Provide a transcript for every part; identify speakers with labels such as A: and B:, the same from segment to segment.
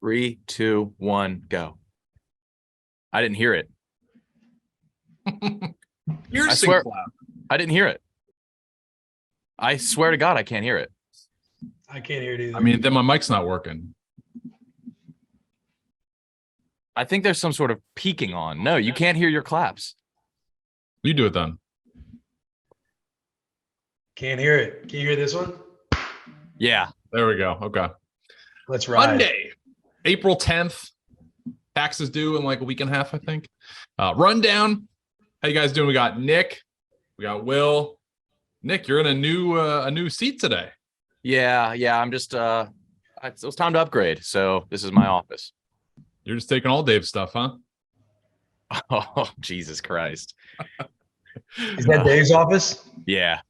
A: 3, 2, 1, go. I didn't hear it. I swear, I didn't hear it. I swear to God, I can't hear it.
B: I can't hear it either.
C: I mean, then my mic's not working.
A: I think there's some sort of peaking on. No, you can't hear your claps.
C: You do it then.
B: Can't hear it. Can you hear this one?
A: Yeah.
C: There we go. Okay.
B: Let's ride.
C: Monday, April 10th. Taxes due in like a week and a half, I think. Rundown. How you guys doing? We got Nick. We got Will. Nick, you're in a new seat today.
A: Yeah. I'm just it was time to upgrade. So this is my office.
C: You're just taking all Dave's stuff, huh?
A: Oh, Jesus Christ.
B: Is that Dave's office?
A: Yeah.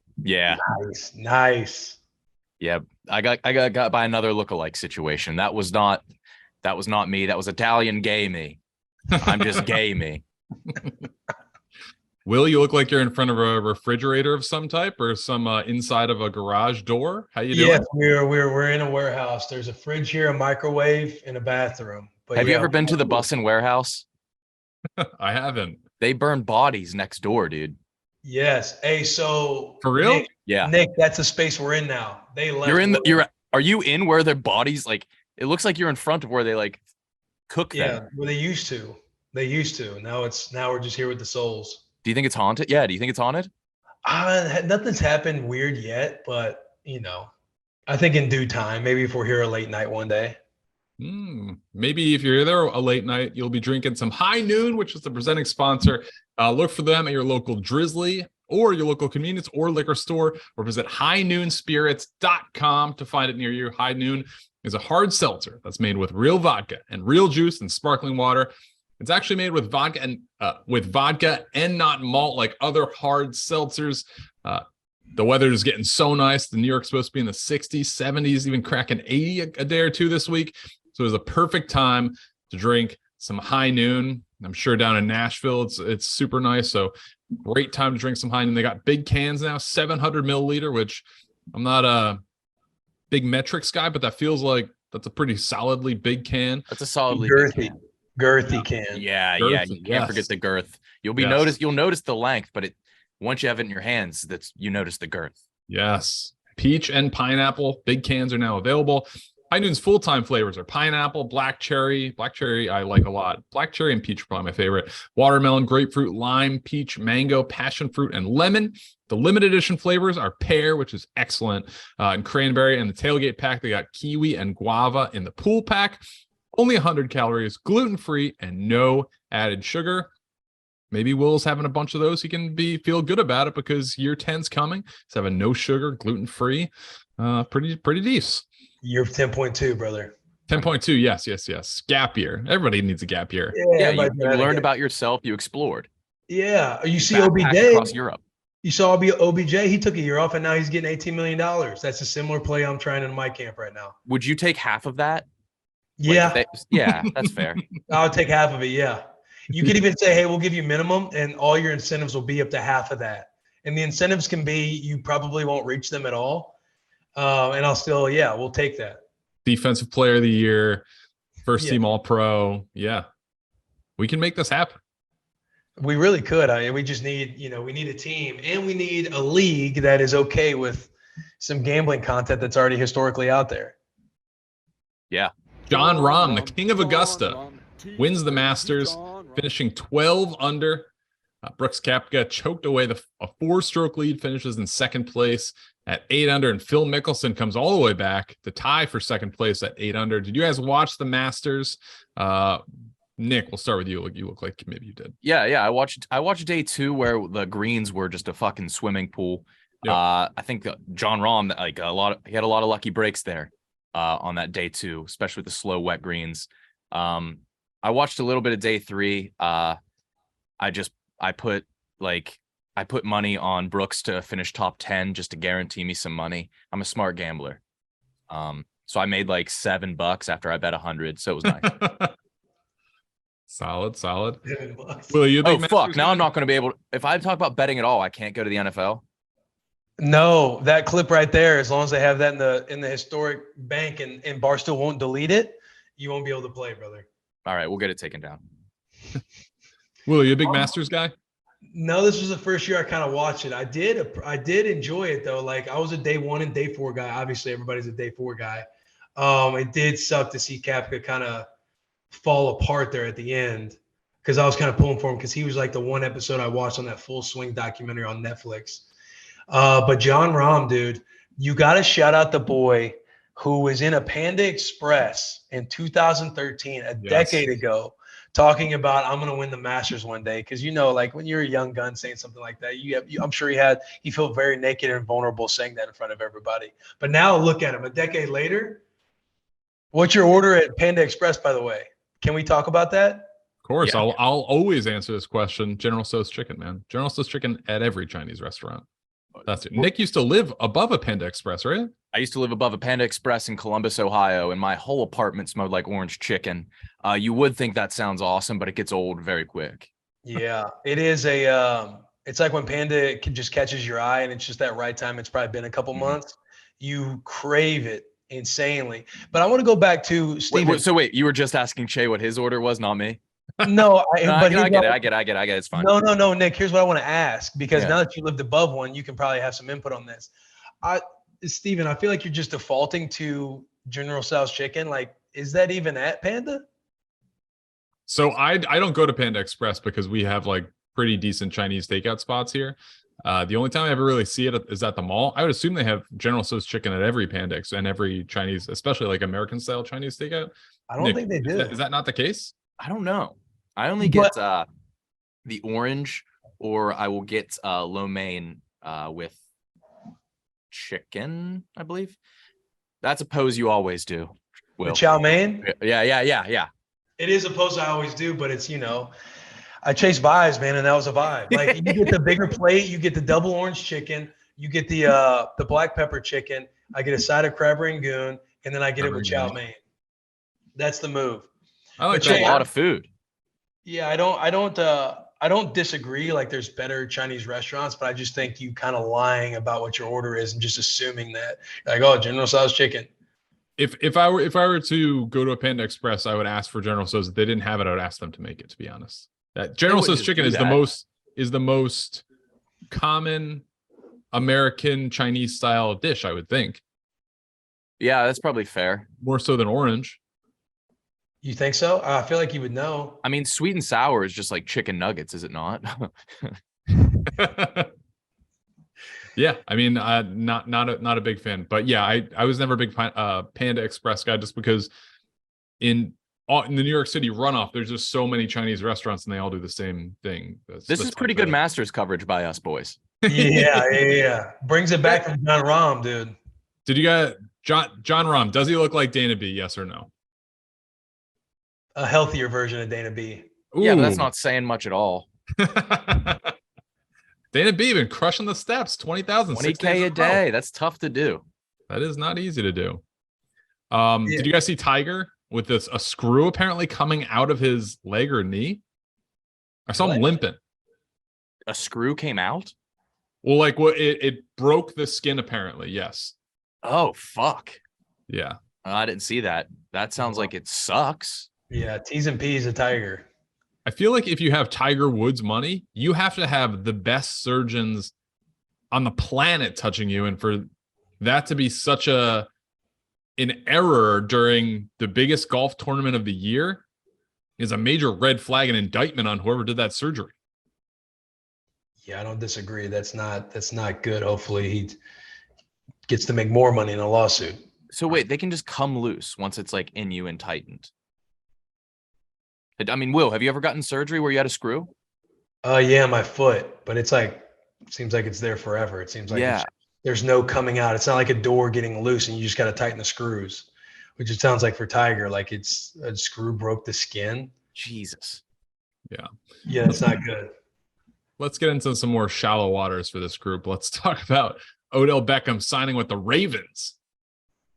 B: Nice.
A: Yeah. I got by another lookalike situation. That was not me. That was Italian gay me. I'm just gay me.
C: Will, you look like you're in front of a refrigerator of some type or some inside of a garage door. How you doing?
B: Yeah, we're in a warehouse. There's a fridge here, a microwave, and a bathroom. But
A: Have you ever been to the Bussin' warehouse?
C: I haven't.
A: They burn bodies next door, dude.
B: Yes. Hey, so
C: for real?
B: Nick,
A: yeah.
B: Nick, that's the space we're in now. They left.
A: Are you in where their bodies, like, it looks like you're in front of where they like cook them.
B: Yeah, well, they used to. Now we're just here with the souls.
A: Do you think it's haunted? Yeah. Do you think it's haunted?
B: Nothing's happened weird yet, but I think in due time, maybe if we're here a late night one day.
C: Maybe if you're there a late night, you'll be drinking some High Noon, which is the presenting sponsor. Look for them at your local Drizly or your local convenience or liquor store, or visit highnoonspirits.com to find it near you. High Noon is a hard seltzer that's made with real vodka and real juice and sparkling water. It's actually made with vodka and not malt like other hard seltzers. The weather is getting so nice. The New York's supposed to be in the 60s, 70s, even cracking 80 a day or two this week. So it was a perfect time to drink some High Noon. I'm sure down in Nashville, it's super nice. So great time to drink some High Noon. They got big cans now, 700 milliliter, which I'm not a big metrics guy, but that feels like that's a pretty solidly big can.
A: That's a solidly
B: girthy can.
A: Yeah.
C: Girthy,
A: You can't forget the girth. You'll notice the length, but once you have it in your hands, you notice the girth.
C: Yes. Peach and pineapple. Big cans are now available. High Noon's full-time flavors are pineapple, black cherry. Black cherry I like a lot. Black cherry and peach are probably my favorite. Watermelon, grapefruit, lime, peach, mango, passion fruit, and lemon. The limited edition flavors are pear, which is excellent, and cranberry. And the tailgate pack, they got kiwi and guava in the pool pack. Only 100 calories, gluten-free, and no added sugar. Maybe Will's having a bunch of those. He can feel good about it because year 10's coming. He's having no sugar, gluten-free. Pretty decent.
B: Year 10.2, brother.
C: 10.2, yes. Gap year. Everybody needs a gap year.
A: Yeah, you learned about yourself. You explored.
B: Yeah. You see OBJ
A: across Europe.
B: You saw OBJ. He took a year off, and now he's getting $18 million. That's a similar play I'm trying in my camp right now.
A: Would you take half of that?
B: Yeah.
A: Yeah, that's fair.
B: I'll take half of it, yeah. You could even say, hey, we'll give you minimum, and all your incentives will be up to half of that. And the incentives can be you probably won't reach them at all. And I'll still, we'll take that. Defensive
C: player of the year, first team All-Pro. Yeah. We can make this happen.
B: We really could. We just need, we need a team, and we need a league that is okay with some gambling content that's already historically out there.
A: Yeah.
C: John Rahm, the king of Augusta, wins the Masters, finishing 12 under. Brooks Koepka choked away a 4-stroke lead, finishes in second place at 8 under, and Phil Mickelson comes all the way back to tie for second place at 8 under. Did you guys watch the Masters? Nick, we'll start with you. You look like maybe you did.
A: Yeah. I watched day 2 where the greens were just a fucking swimming pool.
C: Yep.
A: I think John Rahm, he had a lot of lucky breaks there on that day 2, especially with the slow, wet greens. I watched a little bit of day 3. I put money on Brooks to finish top 10 just to guarantee me some money. I'm a smart gambler. So I made like $7 after I bet 100. So it was nice.
C: Solid. Will you?
A: Fuck. Now I'm not going to be able to, if I talk about betting at all, I can't go to the NFL.
B: No, that clip right there, as long as they have that in the historic bank and Barstool won't delete it, you won't be able to play, brother.
A: All right, we'll get it taken down.
C: Will, are you a big Masters guy?
B: No, this was the first year I kind of watched it. I did enjoy it though. Like I was a day 1 and day 4 guy. Obviously, everybody's a day 4 guy. It did suck to see Koepka kind of fall apart there at the end because I was kind of pulling for him because he was like the one episode I watched on that Full Swing documentary on Netflix. But Jon Rahm, dude, you got to shout out the boy who was in a Panda Express in 2013, a decade ago, talking about I'm going to win the Masters one day. Because, like when you're a young gun saying something like that, I'm sure he felt very naked and vulnerable saying that in front of everybody. But now look at him a decade later. What's your order at Panda Express, by the way? Can we talk about that?
C: Of course.
A: Yeah.
C: I'll always answer this question. General Tso's chicken, man. General Tso's chicken at every Chinese restaurant. That's it. Nick used to live above a Panda Express, right?
A: I used to live above a Panda Express in Columbus, Ohio, and my whole apartment smelled like orange chicken. You would think that sounds awesome, but it gets old very quick.
B: Yeah, it is it's like when Panda just catches your eye and it's just that right time. It's probably been a couple months. You crave it insanely. But I want to go back to Steven.
A: So wait, you were just asking Cheah what his order was, not me?
B: No,
A: I get it. It's fine.
B: No, Nick, here's what I want to ask, because now that you lived above one, you can probably have some input on this. Steven, I feel like you're just defaulting to General Tso's chicken. Like, is that even at Panda?
C: So I don't go to Panda Express because we have like pretty decent Chinese takeout spots here. The only time I ever really see it is at the mall. I would assume they have General Tso's chicken at every Panda Express and every Chinese, especially like American style Chinese takeout.
B: I don't think they do.
C: Is that not the case?
A: I don't know. I only get the orange, or I will get lo mein with chicken, I believe. That's a pose you always do, Will.
B: The chow mein?
A: Yeah.
B: It is a pose I always do, but it's, I chase vibes, man, and that was a vibe. Like, you get the bigger plate, you get the double orange chicken, you get the black pepper chicken, I get a side of crab rangoon, and then I get it with chow mein. That's the move.
C: I like
A: a lot of food.
B: Yeah, I don't disagree. Like, there's better Chinese restaurants, but I just think you kind of lying about what your order is and just assuming that, like, oh, General Tso's chicken.
C: If I were to go to a Panda Express, I would ask for General Tso's. If they didn't have it, I would ask them to make it. To be honest, that General Tso's chicken is the most common American Chinese style dish, I would think.
A: Yeah, that's probably fair.
C: More so than orange.
B: You think so? I feel like you would know.
A: I mean, sweet and sour is just like chicken nuggets, is it not?
C: Yeah, I mean, not a big fan, but yeah, I was never a big Panda Express guy, just because in the New York City runoff, there's just so many Chinese restaurants and they all do the same thing.
A: This is pretty good Masters coverage by us boys.
B: Yeah. Brings it back from Jon Rahm, dude.
C: Did you guys Jon Rahm? Does he look like Dana B? Yes or no?
B: A healthier version of Dana B.
C: Ooh.
A: Yeah, but that's not saying much at all.
C: Dana B been crushing the steps, 20,000,
A: 20K a day. That's tough to do.
C: That is not easy to do. Did you guys see Tiger with a screw apparently coming out of his leg or knee? I saw him limping.
A: A screw came out?
C: Well, like it broke the skin apparently. Yes.
A: Oh, fuck.
C: Yeah.
A: I didn't see that. That sounds like it sucks.
B: Yeah, T's and P's a Tiger.
C: I feel like if you have Tiger Woods money, you have to have the best surgeons on the planet touching you. And for that to be such an error during the biggest golf tournament of the year is a major red flag and indictment on whoever did that surgery.
B: Yeah, I don't disagree. That's not good. Hopefully he gets to make more money in a lawsuit.
A: So wait, they can just come loose once it's like in you and tightened. I mean, Will, have you ever gotten surgery where you had a screw?
B: Yeah, my foot, but it's like, seems like it's there forever. It seems like there's no coming out. It's not like a door getting loose and you just got to tighten the screws, which it sounds like for Tiger, like it's a screw broke the skin.
A: Jesus.
B: Yeah, it's not good.
C: Let's get into some more shallow waters for this group. Let's talk about Odell Beckham signing with the Ravens.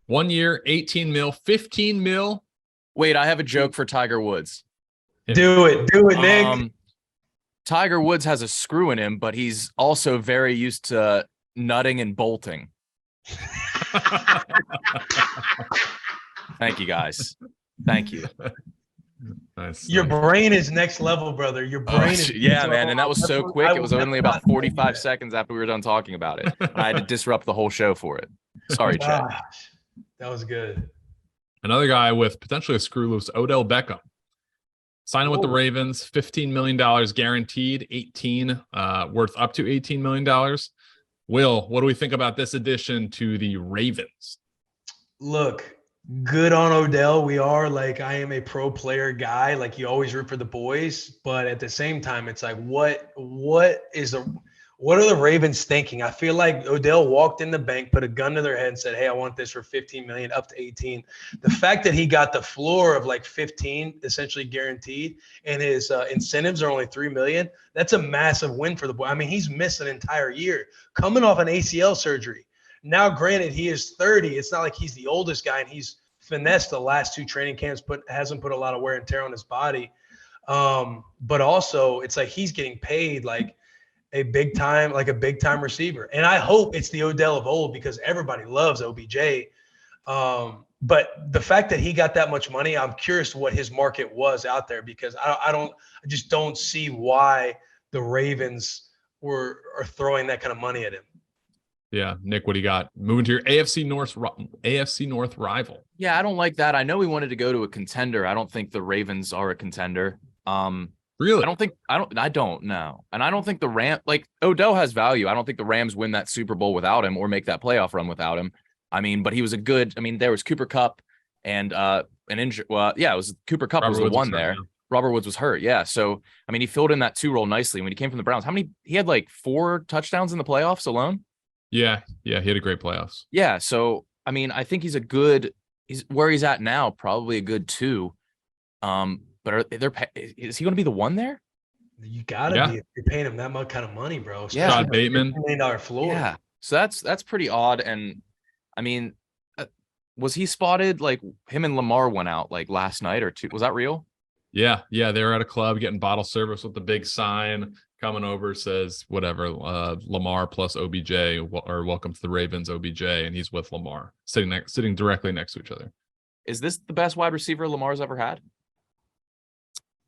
C: 1 year, 18 mil, 15 mil.
A: Wait, I have a joke for Tiger Woods.
B: Do it, Nick.
A: Tiger Woods has a screw in him, but he's also very used to nutting and bolting. Thank you, guys. Thank you.
C: Nice.
B: Your brain is next level, brother. Your brain is
A: yeah, man. And that was so quick. It was only about 45
B: seconds.
A: seconds after we were done talking about it. And I had to disrupt the whole show for it. Sorry, Cheah.
B: Gosh, that was good.
C: Another guy with potentially a screw loose, Odell Beckham. Signing with the Ravens, $15 million guaranteed, 18, worth up to $18 million. Will, what do we think about this addition to the Ravens?
B: Look, good on Odell. I am a pro player guy. Like, you always root for the boys, but at the same time, it's like, what are the Ravens thinking? I feel like Odell walked in the bank, put a gun to their head and said, hey, I want this for 15 million, up to 18. The fact that he got the floor of like 15 essentially guaranteed, and his incentives are only 3 million, that's a massive win for the boy. I mean, he's missed an entire year coming off an ACL surgery. Now, granted, he is 30. It's not like he's the oldest guy, and he's finessed the last 2 training camps, but hasn't put a lot of wear and tear on his body. But also, it's like he's getting paid like a big time receiver. And I hope it's the Odell of old, because everybody loves OBJ. But the fact that he got that much money, I'm curious what his market was out there, because I just don't see why the Ravens are throwing that kind of money at him.
C: Yeah, Nick, what do you got? Moving to your AFC North rival.
A: Yeah, I don't like that. I know he wanted to go to a contender. I don't think the Ravens are a contender.
C: Really?
A: I don't know. And I don't think the like Odell has value. I don't think the Rams win that Super Bowl without him or make that playoff run without him. I mean, but he was there was Cooper Kupp and an injury. Well, yeah, it was Cooper Kupp was the one there. Yeah. Robert Woods was hurt. Yeah. So, I mean, he filled in that 2 role nicely when he came from the Browns. He had like 4 touchdowns in the playoffs alone.
C: Yeah. Yeah. He had a great playoffs.
A: Yeah. So, I mean, I think he's where he's at now, probably a good 2. But is he going to be the one there?
B: You gotta be if you're paying him that much kind of money, bro.
A: Yeah,
C: Todd Bateman,
B: $15 million floor.
A: Yeah, so that's pretty odd. And I mean, was he spotted? Like, him and Lamar went out like last night or 2. Was that real?
C: Yeah, they were at a club getting bottle service with the big sign coming over, says whatever, Lamar plus OBJ, or welcome to the Ravens OBJ, and he's with Lamar sitting directly next to each other.
A: Is this the best wide receiver Lamar's ever had?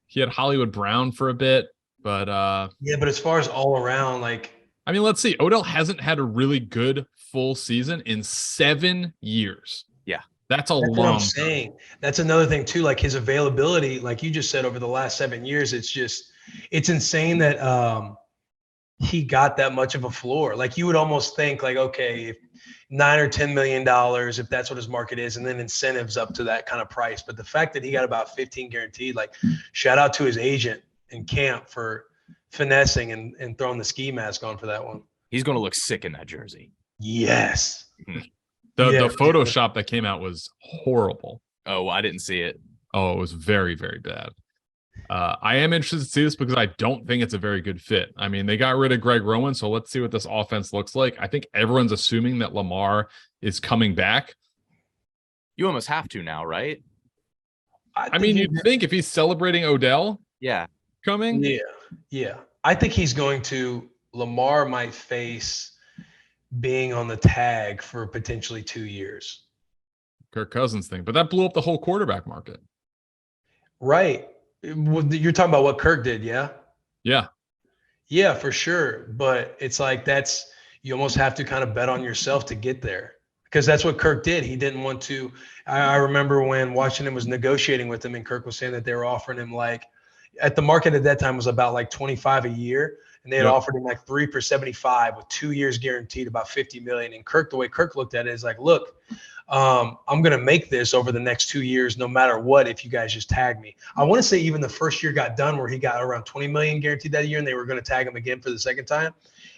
C: He had Hollywood Brown for a bit, but
B: but as far as all around, like,
C: I mean, let's see. Odell hasn't had a really good full season in 7 years.
A: Yeah.
C: That's
B: long
C: what I'm
B: saying. That's another thing too. Like, his availability, like you just said, over the last 7 years, it's insane that he got that much of a floor. Like, you would almost think like, okay, if $9 or $10 million, if that's what his market is, and then incentives up to that kind of price. But the fact that he got about 15 guaranteed, like, shout out to his agent in camp for finessing and throwing the ski mask on for that one.
A: He's going to look sick in that jersey.
B: Yes.
C: The Photoshop that came out was horrible.
A: Oh, I didn't see it.
C: Oh, it was very, very bad. I am interested to see this because I don't think it's a very good fit. I mean, they got rid of Greg Roman, so let's see what this offense looks like. I think everyone's assuming that Lamar is coming back.
A: You almost have to now, right?
C: I mean, you'd think if he's celebrating Odell coming.
B: Yeah. I think he's going to – Lamar might face being on the tag for potentially 2 years.
C: Kirk Cousins thing. But that blew up the whole quarterback market.
B: Right. You're talking about what Kirk did, yeah?
C: Yeah.
B: Yeah, for sure. But it's like you almost have to kind of bet on yourself to get there, because that's what Kirk did. He didn't want to. I remember when Washington was negotiating with him, and Kirk was saying that they were offering him, like, at the market at that time was about like 25 a year, and they had offered him like 3 for 75 with 2 years guaranteed, about 50 million. And Kirk, the way Kirk looked at it is like, look, I'm going to make this over the next 2 years, no matter what, if you guys just tag me. I want to say even the first year got done where he got around 20 million guaranteed that year, and they were going to tag him again for the second time.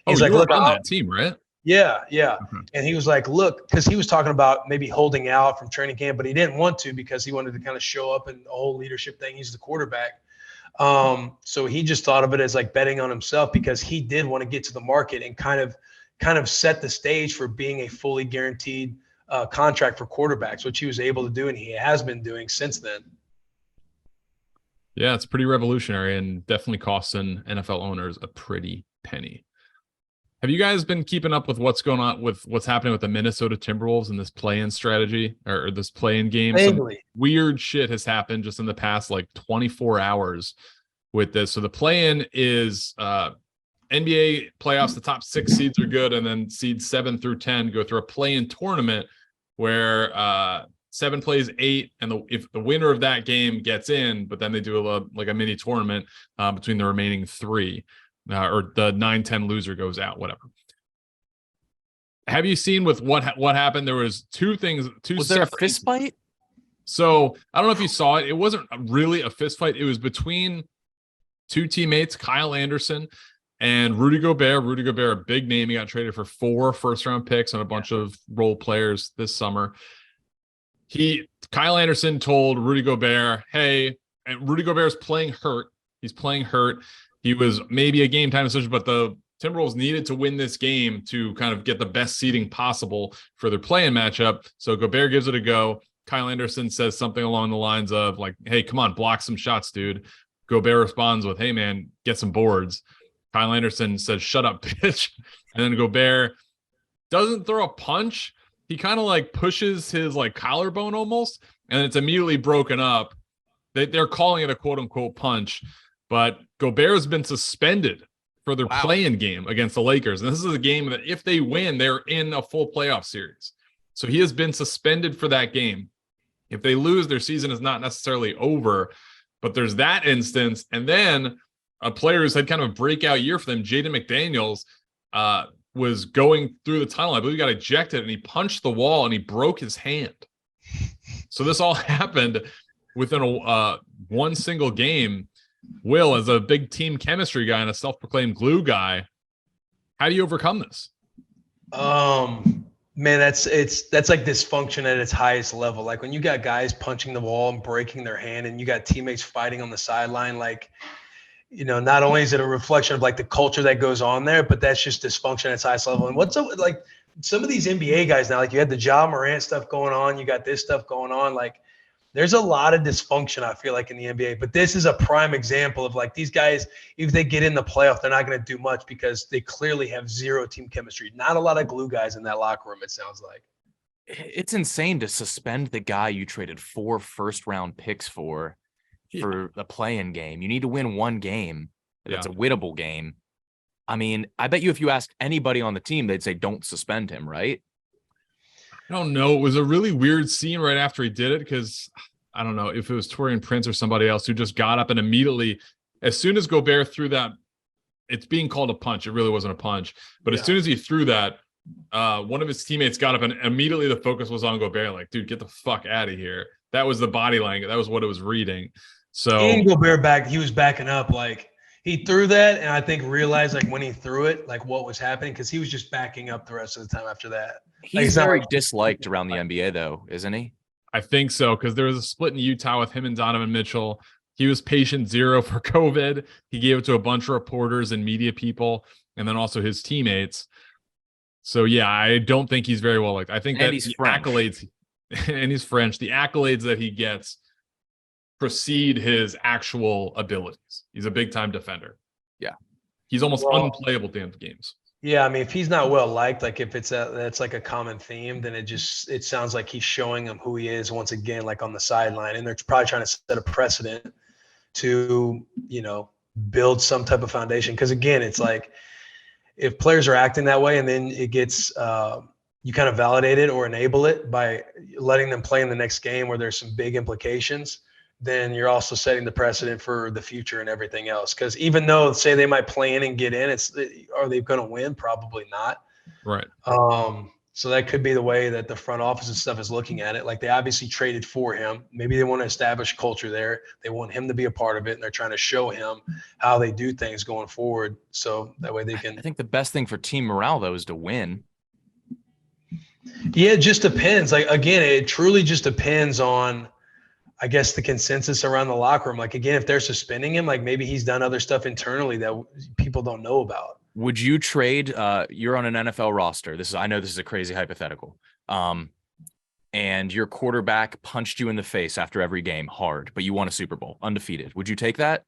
B: He's like, look,
C: on that team, right?
B: Yeah. And he was like, look, because he was talking about maybe holding out from training camp, but he didn't want to because he wanted to kind of show up in the whole leadership thing. He's the quarterback. So he just thought of it as like betting on himself, because he did want to get to the market and kind of set the stage for being a fully guaranteed contract for quarterbacks, which he was able to do, and he has been doing since then.
C: Yeah, it's pretty revolutionary and definitely costing NFL owners a pretty penny. Have you guys been keeping up with what's going on with what's happening with the Minnesota Timberwolves and this play-in strategy or this play-in game? Some
B: Vaguely.
C: weird shit has happened just in the past like 24 hours with this. So the play-in is NBA playoffs. The top 6 seeds are good, and then seeds 7 through 10 go through a play-in tournament where 7 plays 8, and if the winner of that game gets in, but then they do a mini tournament between the remaining 3. Or the 9-10 loser goes out, whatever. Have you seen with what happened? There was 2 things.
A: Was there a fist fight?
C: So I don't know if you saw it. It wasn't really a fist fight. It was between 2 teammates, Kyle Anderson and Rudy Gobert. Rudy Gobert, a big name. He got traded for 4 first-round picks and a bunch of role players this summer. Kyle Anderson told Rudy Gobert, hey, and Rudy Gobert's playing hurt. He's playing hurt. He was maybe a game time decision, but the Timberwolves needed to win this game to kind of get the best seeding possible for their play-in matchup. So Gobert gives it a go. Kyle Anderson says something along the lines of like, hey, come on, block some shots, dude. Gobert responds with, hey, man, get some boards. Kyle Anderson says, shut up, bitch. And then Gobert doesn't throw a punch. He kind of like pushes his like collarbone almost, and it's immediately broken up. They're calling it a quote unquote punch. But Gobert has been suspended for their play-in game against the Lakers. And this is a game that if they win, they're in a full playoff series. So he has been suspended for that game. If they lose, their season is not necessarily over. But there's that instance. And then a player who's had kind of a breakout year for them, Jaden McDaniels, was going through the tunnel. I believe he got ejected, and he punched the wall, and he broke his hand. So this all happened within one single game. Will, as a big team chemistry guy and a self-proclaimed glue guy, how do you overcome this?
B: Man, that's like dysfunction at its highest level. Like when you got guys punching the wall and breaking their hand, and you got teammates fighting on the sideline, like, you know, not only is it a reflection of like the culture that goes on there, but that's just dysfunction at its highest level. And what's up with like some of these NBA guys now? Like you had the Ja Morant stuff going on, you got this stuff going on, like. There's a lot of dysfunction, I feel like, in the NBA. But this is a prime example of, like, these guys, if they get in the playoff, they're not going to do much because they clearly have 0 team chemistry. Not a lot of glue guys in that locker room, it sounds like.
A: It's insane to suspend the guy you traded 4 first-round picks for the play-in game. You need to win 1 game. That's a winnable game. I mean, I bet you if you asked anybody on the team, they'd say don't suspend him, right?
C: I don't know. It was a really weird scene right after he did it because I don't know if it was Torian Prince or somebody else who just got up and immediately, as soon as Gobert threw that, it's being called a punch. It really wasn't a punch. But as soon as he threw that, one of his teammates got up and immediately the focus was on Gobert. Like, dude, get the fuck out of here. That was the body language. That was what it was reading. So
B: and Gobert he was backing up. Like he threw that, and I think realized like when he threw it, like what was happening because he was just backing up the rest of the time after that.
A: He's very disliked around the NBA, though, isn't he?
C: I think so, because there was a split in Utah with him and Donovan Mitchell. He was patient 0 for COVID. He gave it to a bunch of reporters and media people, and then also his teammates. So, yeah, I don't think he's very well liked. I think that the accolades, and he's French, the accolades that he gets precede his actual abilities. He's a big-time defender.
A: Yeah.
C: He's almost unplayable at the end of games.
B: Yeah, I mean, if he's not well liked, like if that's like a common theme, then it sounds like he's showing them who he is once again, like on the sideline, and they're probably trying to set a precedent to, you know, build some type of foundation. Because again, it's like if players are acting that way, and then it gets you kind of validate it or enable it by letting them play in the next game where there's some big implications, then you're also setting the precedent for the future and everything else. Because even though, say, they might play in and get in, are they going to win? Probably not.
C: Right.
B: So that could be the way that the front office and stuff is looking at it. Like they obviously traded for him. Maybe they want to establish culture there. They want him to be a part of it, and they're trying to show him how they do things going forward. So that way they can.
A: I think the best thing for team morale, though, is to win.
B: Yeah, it just depends. Like, again, it truly just depends on, I guess, the consensus around the locker room. Like, again, if they're suspending him, like maybe he's done other stuff internally that people don't know about.
A: Would you trade? You're on an NFL roster. I know this is a crazy hypothetical. And your quarterback punched you in the face after every game hard, but you won a Super Bowl, undefeated. Would you take that?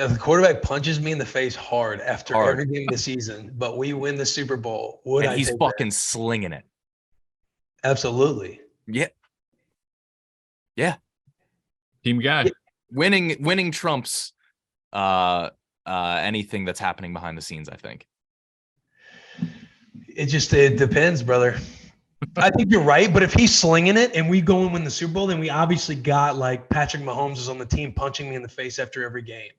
B: If the quarterback punches me in the face hard after
A: Hard.
B: every game of the season, but we win the Super Bowl, would
A: And
B: I
A: he's
B: take
A: fucking
B: that?
A: slinging it.
B: Absolutely.
A: Yeah. Yeah.
C: Team guy.
A: Winning trumps anything that's happening behind the scenes, I think.
B: It depends, brother. I think you're right, but if he's slinging it and we go and win the Super Bowl, then we obviously got like Patrick Mahomes is on the team punching me in the face after every game.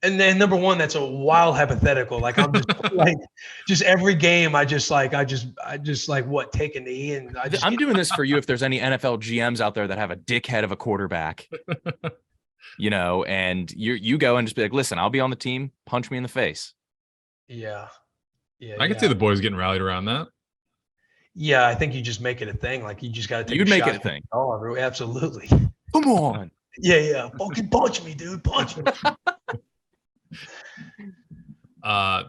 B: And then number one, that's a wild hypothetical. Like I'm just like, just every game, I just like what, take a knee and
A: I'm doing this for you. If there's any NFL GMs out there that have a dickhead of a quarterback, and you go and just be like, listen, I'll be on the team, punch me in the face.
B: Yeah.
C: I can see the boys getting rallied around that.
B: Yeah, I think you just make it a thing. Like you just got to take.
A: You'd make it a thing.
B: Oh, absolutely.
A: Come on.
B: Yeah. Fucking punch me, dude. Punch me.
C: That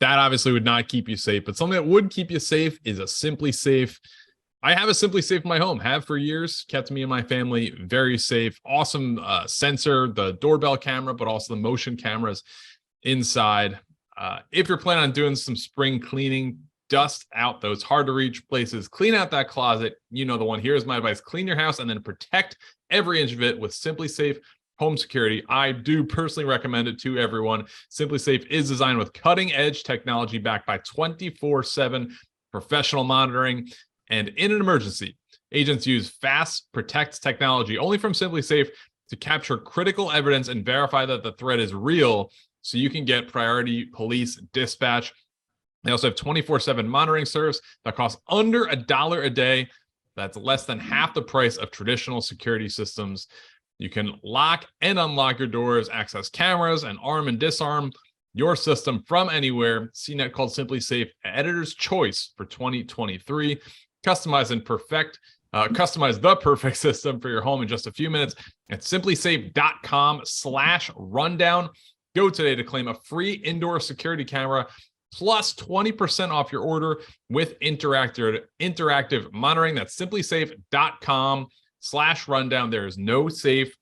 C: obviously would not keep you safe, but something that would keep you safe is a SimpliSafe. I have a SimpliSafe in my home, have for years, kept me and my family very safe. Awesome sensor, the doorbell camera, but also the motion cameras inside. If you're planning on doing some spring cleaning, dust out those hard to reach places, clean out that closet. You know the one. Here's my advice: clean your house and then protect every inch of it with SimpliSafe home security. I do personally recommend it to everyone. SimpliSafe is designed with cutting-edge technology backed by 24/7 professional monitoring. And in an emergency, agents use Fast Protect technology only from SimpliSafe to capture critical evidence and verify that the threat is real, so you can get priority police dispatch. They also have 24/7 monitoring service that costs under $1 a day. That's less than half the price of traditional security systems. You can lock and unlock your doors, access cameras, and arm and disarm your system from anywhere. CNET called SimpliSafe Editor's Choice for 2023. Customize the perfect system for your home in just a few minutes at SimpliSafe.com/rundown. Go today to claim a free indoor security camera plus 20% off your order with interactive monitoring. That's SimpliSafe.com/rundown. There is no safe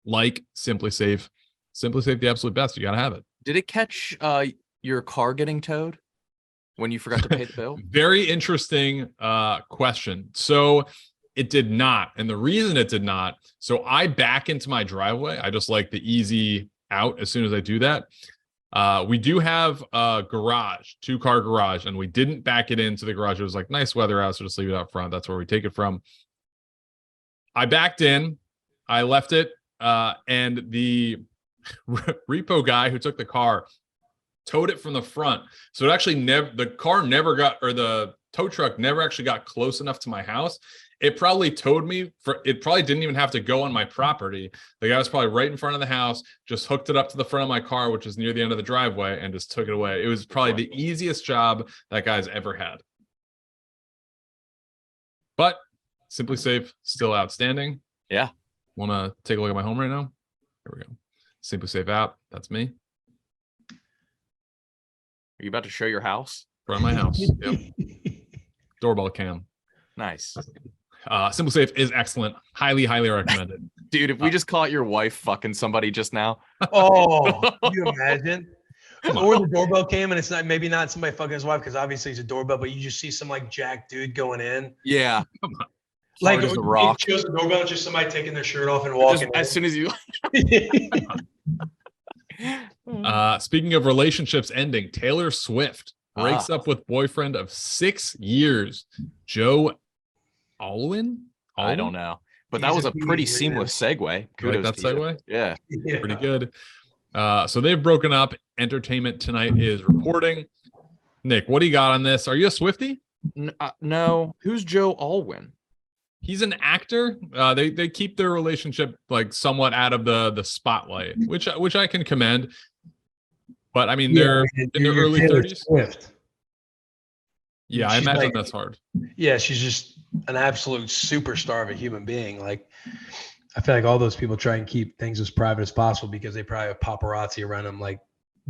C: like SimpliSafe. SimpliSafe, the absolute best. You got to have it.
A: Did it catch your car getting towed when you forgot to pay the bill?
C: Very interesting question. So it did not. And the reason it did not, so I back into my driveway. I just like the easy out as soon as I do that. We do have a garage, 2-car garage, and we didn't back it into the garage. It was like nice weather out, so just leave it out front. That's where we take it from. I backed in, I left it, and the repo guy who took the car towed it from the front. So it actually the tow truck never actually got close enough to my house. It probably towed me it probably didn't even have to go on my property. The guy was probably right in front of the house, just hooked it up to the front of my car, which is near the end of the driveway, and just took it away. It was probably the easiest job that guy's ever had. But SimpliSafe, still outstanding.
A: Yeah.
C: Want to take a look at my home right now? Here we go. SimpliSafe app. That's me.
A: Are you about to show your house?
C: Front of my house. Yep. Doorbell cam.
A: Nice.
C: SimpliSafe is excellent. Highly, highly recommended.
A: Dude, if we just caught your wife fucking somebody just now.
B: Oh, can you imagine? Or the doorbell cam and it's maybe not somebody fucking his wife because obviously it's a doorbell, but you just see some like jack dude going in.
A: Yeah.
B: Like
A: the rock.
B: Just the doorbell, just somebody taking their shirt off and walking.
A: As soon as you.
C: Speaking of relationships ending, Taylor Swift breaks up with boyfriend of 6 years, Joe Alwyn.
A: I don't know, but that was a pretty seamless segue.
C: Kudos like that segue.
A: Yeah,
C: pretty good. So they've broken up. Entertainment Tonight is reporting. Nick, what do you got on this? Are you a Swiftie?
A: No. Who's Joe Alwyn?
C: He's an actor. They keep their relationship like somewhat out of the spotlight, which I can commend. But I mean, they're in their early 30s.
B: Swift.
C: Yeah, I imagine that's hard.
B: Yeah, she's just an absolute superstar of a human being. Like, I feel like all those people try and keep things as private as possible because they probably have paparazzi around them like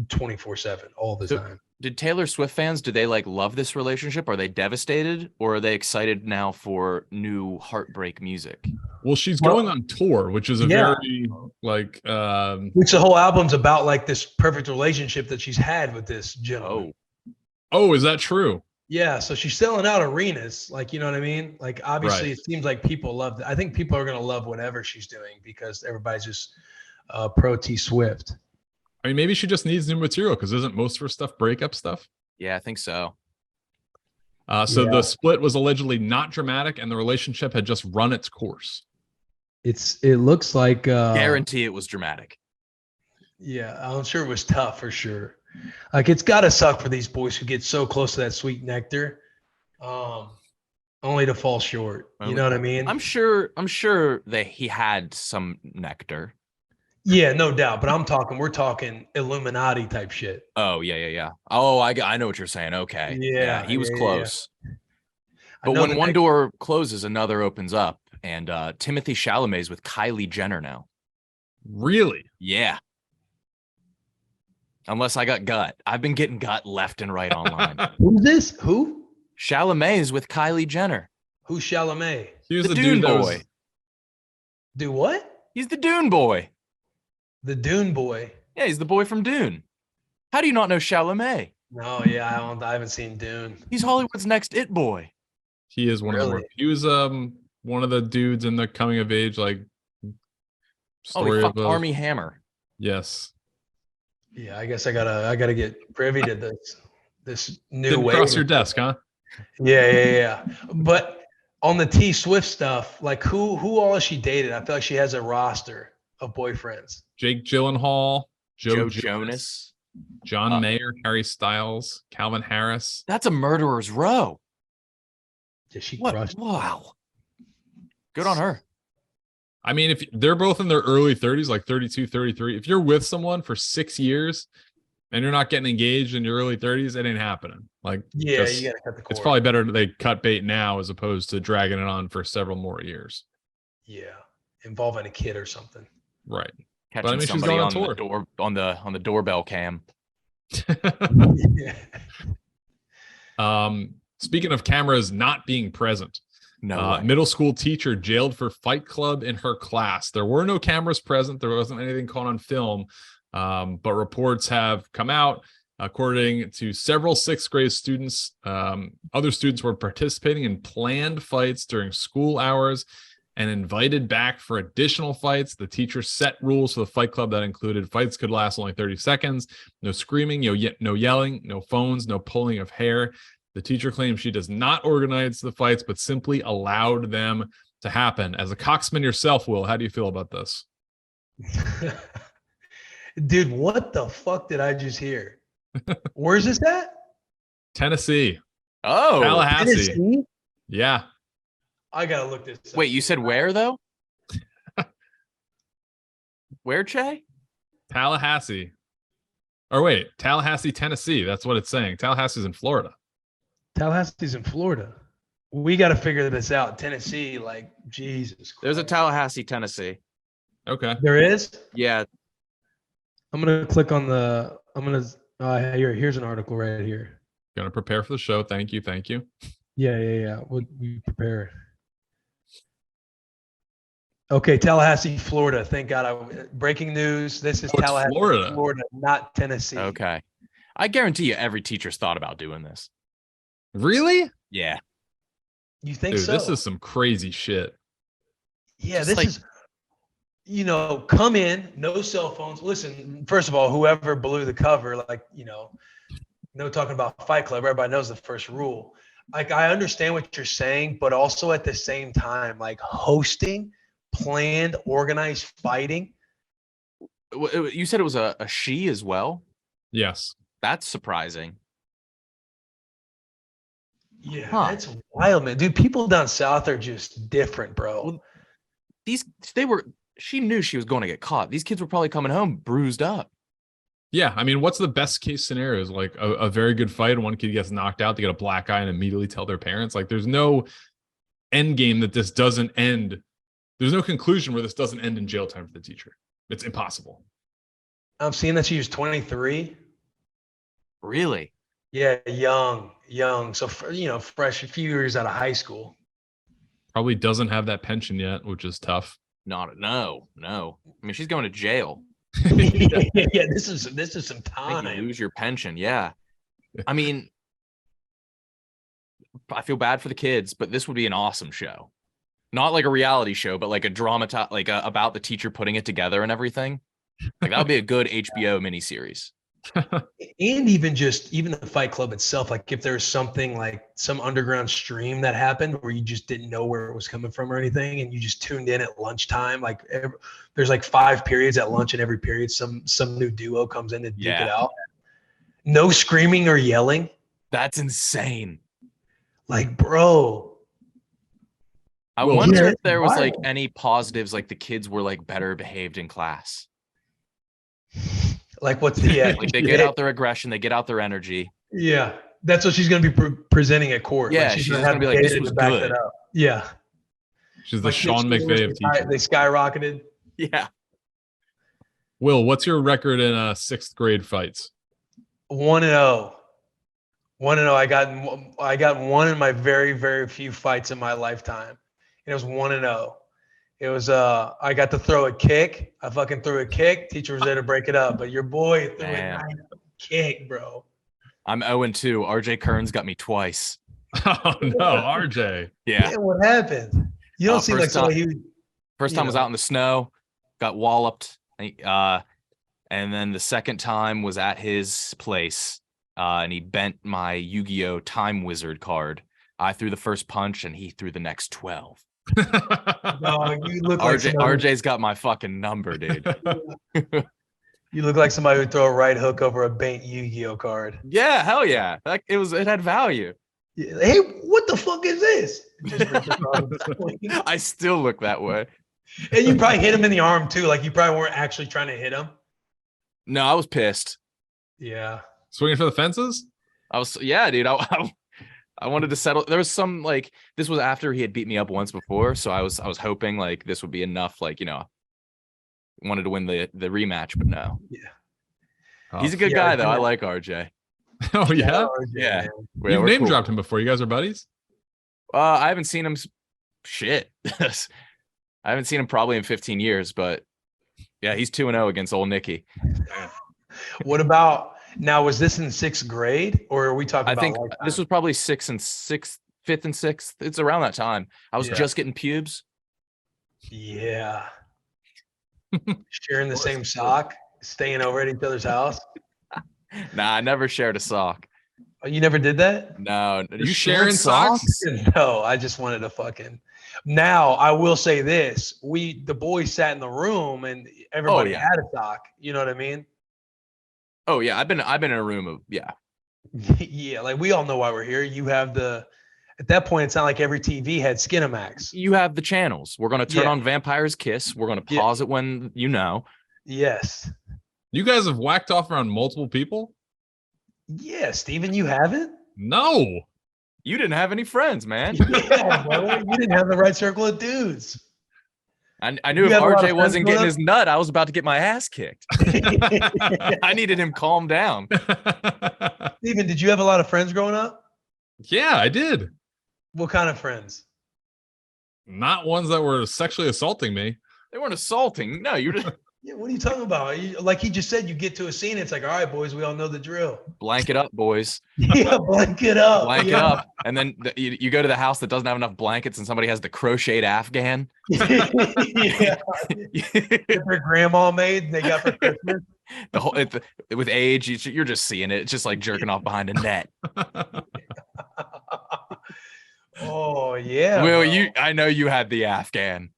B: 24/7 all the time.
A: Did Taylor Swift fans, do they like love this relationship? Are they devastated, or are they excited now for new heartbreak music?
C: Well, she's going
B: Well,
C: on tour, which is a
B: yeah.
C: very like
B: Which the whole album's about, like this perfect relationship that she's had with this gentleman.
A: Oh,
C: is that true?
B: Yeah, so she's selling out arenas, like, you know what I mean? Like, obviously,
C: Right.
B: it seems like people love it. I think people are gonna love whatever she's doing because everybody's just pro T Swift.
C: I mean, maybe she just needs new material because isn't most of her stuff breakup stuff?
A: yeah, I think so.
C: So the
B: Yeah.
C: split was allegedly not dramatic, and the relationship had just run its course.
B: It looks like
A: Guarantee it was dramatic.
B: yeah, I'm sure it was tough for sure. Like, it's gotta suck for these boys who get so close to that sweet nectar, only to fall short. You know what I mean?
A: I'm sure that he had some nectar.
B: Yeah, no doubt. But we're talking Illuminati type shit.
A: Oh, yeah. Oh, I know what you're saying. Okay. Yeah, he was close.
B: I
A: But
B: know
A: when one door closes, another opens up. And Timothy Chalamet's with Kylie Jenner now.
C: Really?
A: Yeah. Unless I got gut. I've been getting gut left and right online.
B: Who's this? Who?
A: Chalamet is with Kylie Jenner.
B: Who's Chalamet?
C: He was
A: The
C: the
A: Dune
C: dude that
A: boy.
C: was.
B: Do what?
A: He's the Dune boy.
B: The Dune boy.
A: Yeah, he's the boy from Dune. How do you not know Chalamet?
B: No, yeah, I haven't seen Dune.
A: He's Hollywood's next it boy.
C: He is one of the more.
B: Really?
C: He was one of the dudes in the coming of age like
A: Oh,
C: story
A: he fucked
C: of
A: Army Hammer.
C: Yes.
B: Yeah, I guess I gotta get privy to this new
C: Didn't
B: wave.
C: cross your desk, huh?
B: Yeah. But on the T Swift stuff, like who all has she dated? I feel like she has a roster of boyfriends.
C: Jake Gyllenhaal,
A: Joe Jonas.
C: John Mayer, Harry Styles, Calvin Harris.
A: That's a murderer's row.
B: Yeah, she
A: What?
B: crushed.
A: Wow. Good on her.
C: I mean, if they're both in their early 30s, like 32, 33, if you're with someone for 6 years and you're not getting engaged in your early 30s, it ain't happening. Like,
B: Yeah, you gotta cut the cord.
C: it's probably better that they cut bait now as opposed to dragging it on for several more years.
B: Yeah, involving a kid or something.
C: Right.
A: Catching
C: But I mean, she's
A: somebody
C: going on
A: on
C: tour.
A: the door on the doorbell cam.
B: Yeah.
C: Speaking of cameras not being present,
A: No way.
C: middle school teacher jailed for Fight Club in her class. There were no cameras present. There wasn't anything caught on film, but reports have come out. According to several sixth grade students, other students were participating in planned fights during school hours and invited back for additional fights. The teacher set rules for the Fight Club that included fights could last only 30 seconds, no screaming, no yelling, no phones, no pulling of hair. The teacher claims she does not organize the fights, but simply allowed them to happen. As a coxman yourself, Will, how do you feel about this?
B: Dude, what the fuck did I just hear? Where's this at?
C: Tennessee.
A: Oh,
C: Tallahassee.
B: Tennessee?
C: Yeah.
B: I gotta look this up.
A: wait, you said where though? Where, Cheah?
C: Tallahassee. Or wait, Tallahassee, Tennessee. That's what it's saying. Tallahassee's in Florida.
B: Tallahassee's in Florida. We got to figure this out. Tennessee, like, Jesus Christ.
A: There's a Tallahassee, Tennessee.
C: Okay.
B: There is?
A: Yeah.
B: I'm going to click on here's an article right here.
C: Gonna prepare for the show. Thank you.
B: Yeah. We prepare. Okay, Tallahassee, Florida. Thank God. Breaking news. This is Tallahassee, Florida, not Tennessee.
A: Okay. I guarantee you every teacher's thought about doing this.
C: Really?
A: Yeah.
B: You think
C: Dude,
B: so?
C: this is some crazy shit.
B: Yeah,
A: Just
B: this
A: like-
B: is, come in, no cell phones. Listen, first of all, whoever blew the cover, like, no talking about Fight Club. Everybody knows the first rule. Like, I understand what you're saying, but also at the same time, like hosting planned, organized fighting.
A: You said it was a she as well?
C: Yes.
A: That's surprising.
B: Yeah,
A: Huh.
B: that's wild, man. Dude, people down south are just different, bro.
A: Well, she knew she was going to get caught. These kids were probably coming home bruised up.
C: Yeah. I mean, what's the best case scenario? Is like a very good fight and one kid gets knocked out, they get a black eye and immediately tell their parents. Like, there's no end game that this doesn't end. There's no conclusion where this doesn't end in jail time for the teacher. It's impossible.
B: I'm seeing that she was 23.
A: Really?
B: Yeah, young. So fresh, a few years out of high school.
C: Probably doesn't have that pension yet, which is tough.
A: No. I mean, she's going to jail.
B: Yeah, this is some
A: Make you
B: time.
A: lose your pension. Yeah. I mean, I feel bad for the kids, but this would be an awesome show. Not like a reality show, but like a drama, about the teacher putting it together and everything. Like that would be a good HBO miniseries.
B: And even the Fight Club itself, like if there's something like some underground stream that happened where you just didn't know where it was coming from or anything, and you just tuned in at lunchtime, like there's like 5 periods at lunch, and every period some new duo comes in to duke it out. No screaming or yelling.
A: That's insane.
B: Like, bro.
A: I wonder if there was like any positives, like the kids were like better behaved in class.
B: Like what's the
A: like they get out their aggression, they get out their energy.
B: Yeah, that's what she's going to be presenting at court.
A: Yeah,
B: like
A: she's going to be like, this was good.
B: Yeah,
C: she's the Sean McVay of teachers.
B: They skyrocketed.
A: Yeah.
C: Will, what's your record in 6th grade fights?
B: 1-0. 1-0. I got one in my very, very few fights in my lifetime. And it was 1-0. It was I got to throw a kick. I fucking threw a kick. Teacher was there to break it up, but your boy threw a nice kick, bro.
A: I'm 0-2. RJ Kearns got me twice.
C: Oh no, RJ.
A: Yeah.
B: What happened? You don't seem like somebody who.
A: First time was out in the snow, got walloped. And then the second time was at his place, and he bent my Yu-Gi-Oh! Time Wizard card. I threw the first punch, and he threw the next 12.
B: No, you look
A: RJ's got my fucking number, dude.
B: You look like somebody who'd throw a right hook over a bent Yu-Gi-Oh card.
A: Yeah, hell yeah. It had value.
B: Hey, what the fuck is this?
A: I still look that way.
B: And you probably hit him in the arm too. Like you probably weren't actually trying to hit him.
A: No, I was pissed.
B: Yeah.
C: Swinging for the fences?
A: Dude. I wanted to settle. There was some like this was after he had beat me up once before, so I was hoping like this would be enough. Like wanted to win the rematch, but no.
B: Yeah,
A: he's a good guy though. I like RJ.
C: Oh yeah,
A: yeah.
C: You've name dropped him before. You guys are buddies?
A: I haven't seen him. Shit, I haven't seen him probably in 15 years, but yeah, he's 2-0 against old Nicky.
B: What about? Now, was this in 6th grade, or are we talking about? I think
A: this was probably 5th and 6th. It's around that time. I was just getting pubes.
B: Yeah. Sharing the same sock, staying over at each other's house.
A: Nah, I never shared a sock.
B: Oh, you never did that?
A: No.
C: You sharing socks?
B: No, I just wanted to fucking. Now, I will say this: the boys sat in the room, and everybody had a sock. You know what I mean?
A: Oh yeah, I've been in a room of
B: yeah, like we all know why we're here. You have at that point, it's not like every TV had Skinamax.
A: You have the channels. We're gonna turn on Vampire's Kiss. We're gonna pause it when
B: Yes.
C: You guys have whacked off around multiple people?
B: Yeah, Steven, you haven't?
C: No.
A: You didn't have any friends, man.
B: Yeah, brother. You didn't have the right circle of dudes.
A: I knew if RJ wasn't getting his nut, I was about to get my ass kicked. I needed him calm down.
B: Steven, did you have a lot of friends growing up?
C: Yeah, I did.
B: What kind of friends?
C: Not ones that were sexually assaulting me.
A: They weren't assaulting. No, you're just.
B: Yeah, what are you talking about? Like he just said, you get to a scene, it's like, all right, boys, we all know the drill.
A: Blank it up, boys.
B: Yeah, blank it up.
A: Blank it up. And then you go to the house that doesn't have enough blankets and somebody has the crocheted Afghan.
B: Yeah. Their grandma made, they got for Christmas.
A: With age, you're just seeing it. It's just like jerking off behind a net.
B: Oh, yeah.
A: Will, I know you had the Afghan.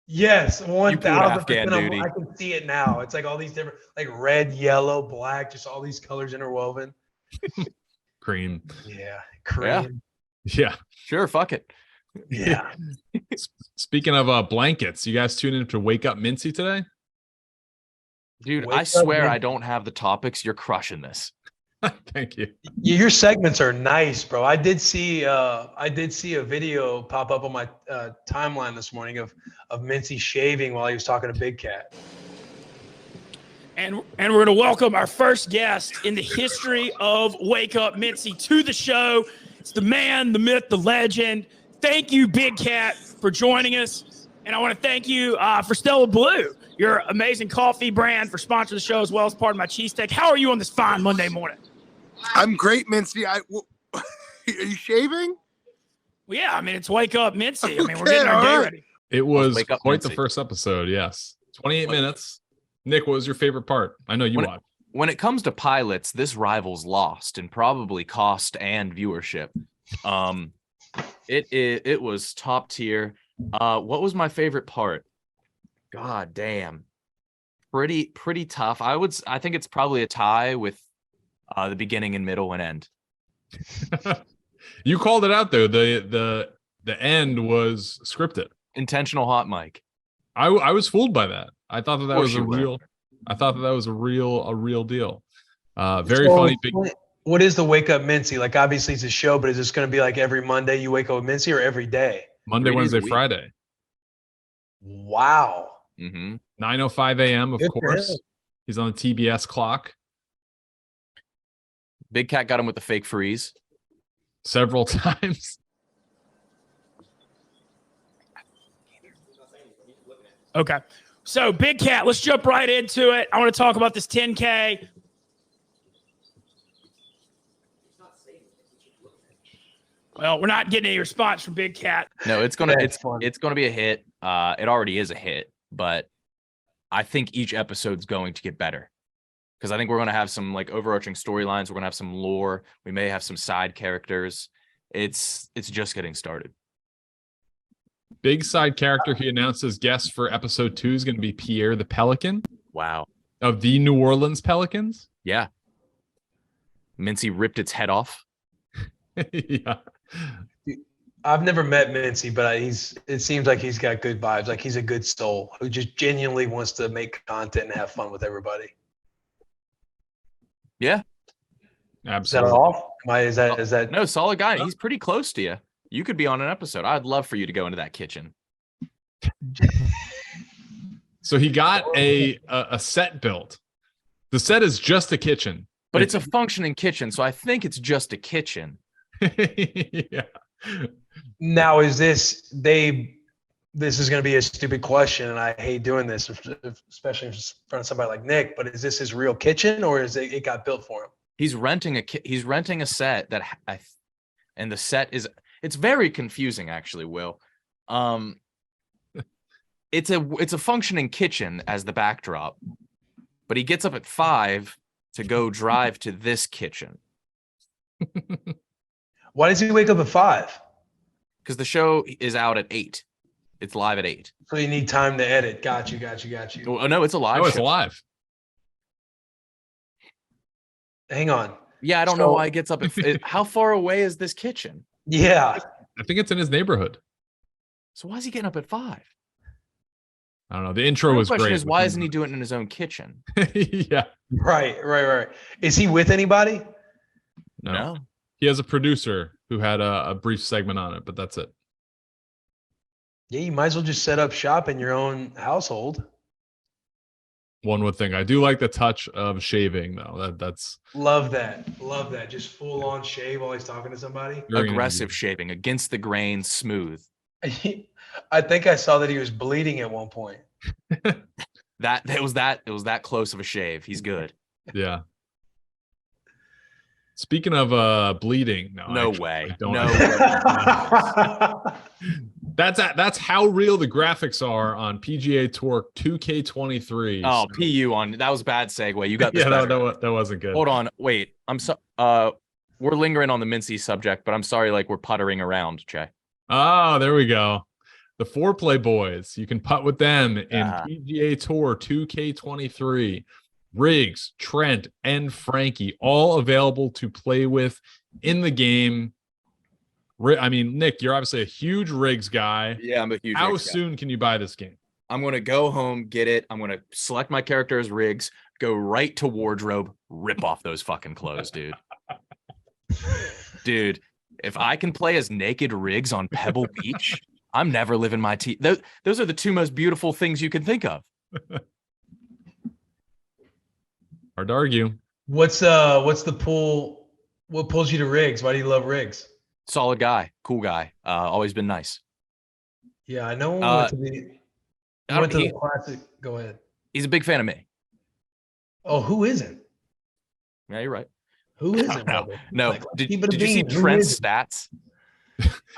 B: Yes, 1,000%.
A: I
B: can see it now. It's like all these different, like red, yellow, black, just all these colors interwoven.
C: Cream.
B: Yeah, cream.
C: Yeah.
A: Sure, fuck it.
B: Yeah.
C: Speaking of blankets, you guys tune in to Wake Up Mincy today?
B: Dude,
A: I swear I don't have the topics. You're crushing this.
C: Thank you.
B: Your segments are nice, bro. I did see a video pop up on my timeline this morning of Mincy shaving while he was talking to Big Cat.
D: And we're going to welcome our first guest in the history of Wake Up Mincy to the show. It's the man, the myth, the legend. Thank you, Big Cat, for joining us. And I want to thank you for Stella Blue, your amazing coffee brand, for sponsoring the show as well as part of my cheesesteak. How are you on this fine Monday morning?
E: I'm great, Mincy. Are you shaving?
D: Well, yeah, I mean, it's Wake Up Mincy. I mean, we're getting our day ready.
C: It was
A: Wake Up
C: quite the
A: Mincy.
C: first episode, yes. 28 minutes. Nick, what was your favorite part? I know you watched.
A: When it comes to pilots, this rival's lost in probably cost and viewership. It was top tier. What was my favorite part? God damn. Pretty tough. I think it's probably a tie with the beginning and middle and end.
C: You called it out though. The end was scripted.
A: Intentional hot mic.
C: I was fooled by that. I thought that was a real.
A: were.
C: I thought that was a real deal. Very funny.
B: What is the Wake Up Mincy? Like, obviously it's a show, but is this going to be like every Monday you wake up with Mincy, or every day?
C: Monday,
A: 3 days a
C: Wednesday,
A: week.
C: Friday.
B: Wow.
A: Mm-hmm.
C: 9:05 a.m. Of
B: Good for
C: course.
B: him.
C: He's on the TBS clock
A: Big Cat got him with the fake freeze.
C: several times.
D: Okay. So, Big Cat, let's jump right into it. I want to talk about this 10K. Well, we're not getting any response from Big Cat.
A: No, it's gonna
B: That's fun.
A: it's gonna be a hit. It already is a hit, but I think each episode's going to get better. Because I think we're gonna have some like overarching storylines, we're gonna have some lore, we may have some side characters. It's just getting started.
C: Big side character he announced as guest for episode 2 is going to be Pierre the Pelican
A: Wow.
C: of the New Orleans Pelicans.
A: Yeah. Mincy ripped its head off.
C: Yeah.
B: I've never met Mincy, but it seems like he's got good vibes. Like, he's a good soul who just genuinely wants to make content and have fun with everybody.
A: Yeah.
B: Is that
C: Absolutely.
B: off? Is that
A: No, solid guy. He's pretty close to you. You could be on an episode. I'd love for you to go into that kitchen.
C: So he got a set built. The set is just a kitchen.
A: But it's a functioning kitchen, so I think it's just a kitchen.
C: Yeah.
B: Now, is this is going to be a stupid question, and I hate doing this, especially in front of somebody like Nick, but is this his real kitchen, or is it got built for him?
A: He's renting a set that and the set is, it's very confusing actually, Will. It's a functioning kitchen as the backdrop, but he gets up at 5 to go drive to this kitchen.
B: Why does he wake up at 5?
A: Because the show is out at 8. It's live at 8.
B: So you need time to edit. Got you.
A: Oh no, it's a live
C: Oh, it's
A: show.
C: live.
B: Hang on.
A: Yeah, I don't know why he gets up at how far away is this kitchen?
B: Yeah.
C: I think it's in his neighborhood.
A: So why is he getting up at 5?
C: I don't know. The intro was
A: The question
C: great.
A: is, why isn't he doing it in his own kitchen?
C: Yeah.
B: Right. Is he with anybody?
C: No. He has a producer who had a brief segment on it, but that's it.
B: Yeah, you might as well just set up shop in your own household.
C: One would think. I do like the touch of shaving, though. That's
B: Love that. Just full on shave while he's talking to somebody.
C: very
A: Aggressive shaving, against the grain, smooth.
B: I think I saw that he was bleeding at one point.
A: It was that close of a shave. He's good.
C: Yeah. Speaking of bleeding,
A: No
C: actually,
A: way.
C: I don't-
A: No way.
C: That's how real the graphics are on PGA Tour 2K23.
A: Oh, PU on that was a bad segue. You got this.
C: yeah,
A: better.
C: that wasn't good.
A: Hold on. Wait. I'm so we're lingering on the Mincy subject, but I'm sorry, like we're puttering around, Cheah.
C: Oh, there we go. The Foreplay Boys. You can putt with them in
A: Yeah.
C: PGA Tour 2K23. Riggs, Trent, and Frankie, all available to play with in the game. I mean, Nick, you're obviously a huge Riggs guy.
A: Yeah, I'm a huge.
C: How
A: Riggs guy.
C: soon can you buy this game?
A: I'm gonna go home, get it. I'm gonna select my character as Riggs, go right to wardrobe, rip off those fucking clothes, dude. Dude, if I can play as naked Riggs on Pebble Beach, I'm never living my those are the two most beautiful things you can think of.
C: Hard to argue.
B: What's the pull? What pulls you to Riggs? Why do you love Riggs?
A: Solid guy, cool guy. Always been nice.
B: Yeah, I know. We went to the classic. Go ahead.
A: He's a big fan of me.
B: Oh, who isn't?
A: Yeah, you're right.
B: Who isn't?
A: No.
B: Like,
A: did you see Trent's stats?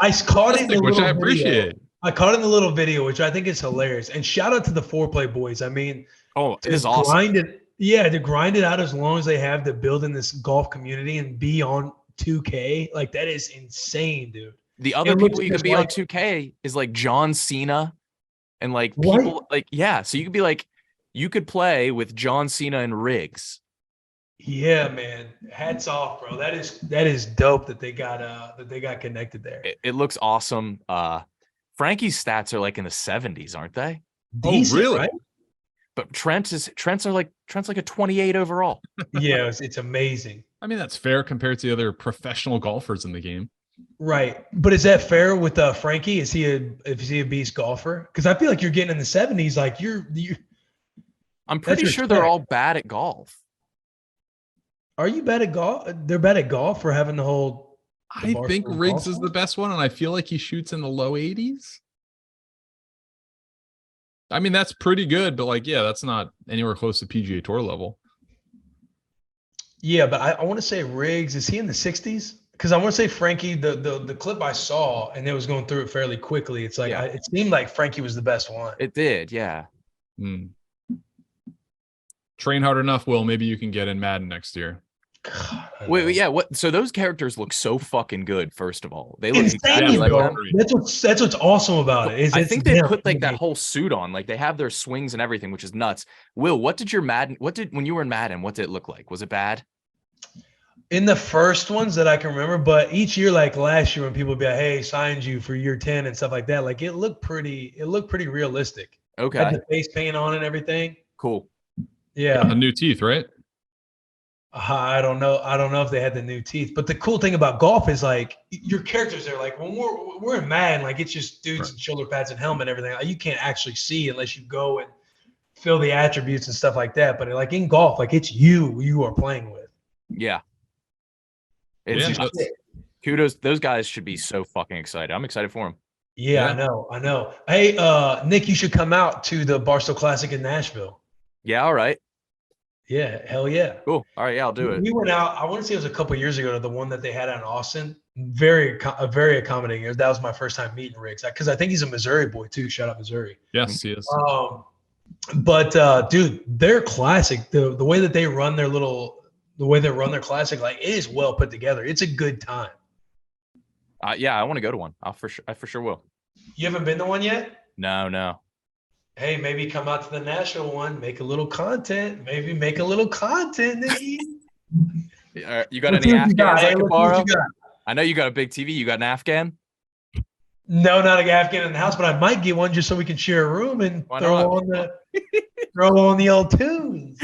B: I caught it in the
C: which
B: little
C: I appreciate.
B: Video. I caught it in the little video, which I think is hilarious. And shout out to the foreplay boys. I mean,
A: it is awesome.
B: To grind it out as long as they have to build in this golf community and be on 2K, like that is insane, dude.
A: The other people you could be on 2K is like John Cena and like people so you could be like, you could play with John Cena and Riggs.
B: Yeah, man. Hats off, bro. That is dope that they got connected there.
A: It looks awesome. Frankie's stats are like in the 70s, aren't they?
B: Decent,
C: really?
B: Right?
A: But Trent's like a 28 overall.
B: Yeah, it's amazing.
C: I mean, that's fair compared to the other professional golfers in the game.
B: Right. But is that fair with Frankie? Is he a beast golfer? Because I feel like you're getting in the 70s, like you're
A: I'm pretty sure they're all bad at golf.
B: Are you bad at golf? They're bad at golf for having the whole.
C: I think Riggs is the best one, and I feel like he shoots in the low 80s. I mean, that's pretty good, but like, yeah, that's not anywhere close to PGA Tour level.
B: Yeah, but I want to say Riggs, is he in the 60s? Because I want to say Frankie, the clip I saw, and it was going through it fairly quickly. It's like it seemed like Frankie was the best one.
A: It did, yeah.
C: Train hard enough, Will. Maybe you can get in Madden next year.
B: God,
A: Wait, yeah. What? So those characters look so fucking good. First of all, they look
B: exactly like them. That's what's awesome about it.
A: I think they put like that whole suit on. Like they have their swings and everything, which is nuts. Will, when you were in Madden, what did it look like? Was it bad?
B: In the first ones that I can remember, but each year, like last year, when people would be like, "Hey, signed you for year 10" and stuff like that, like it looked pretty realistic.
A: Okay.
B: Had the face paint on and everything.
A: Cool.
B: Yeah.
C: The new teeth, right?
B: I don't know if they had the new teeth, but the cool thing about golf is like your characters are like when we're in Madden, like it's just dudes in shoulder pads and helmet and everything. Like, you can't actually see unless you go and feel the attributes and stuff like that. But like in golf, like it's you are playing with.
A: Yeah. Kudos. Those guys should be so fucking excited. I'm excited for them.
B: Yeah, I know. Hey, Nick, you should come out to the Barstool Classic in Nashville.
A: Yeah. All right.
B: Yeah, hell yeah.
A: Cool. All right, yeah, I'll do it.
B: We went out, I want to say it was a couple of years ago, to the one that they had out in Austin. Very accommodating. That was my first time meeting Riggs, because I think he's a Missouri boy too. Shout out Missouri.
C: Yes, he is.
B: But dude, their classic, the way that they run their classic, like it is well put together. It's a good time.
A: Yeah, I want to go to one. I for sure will.
B: You haven't been to one yet?
A: No.
B: Hey, maybe come out to the Nashville one, make a little content. Maybe make a little content, Nicky.
A: You got any Afghans I can borrow? I know you got a big TV. You got an Afghan?
B: No, not an Afghan in the house, but I might get one just so we can share a room and throw on the old tunes.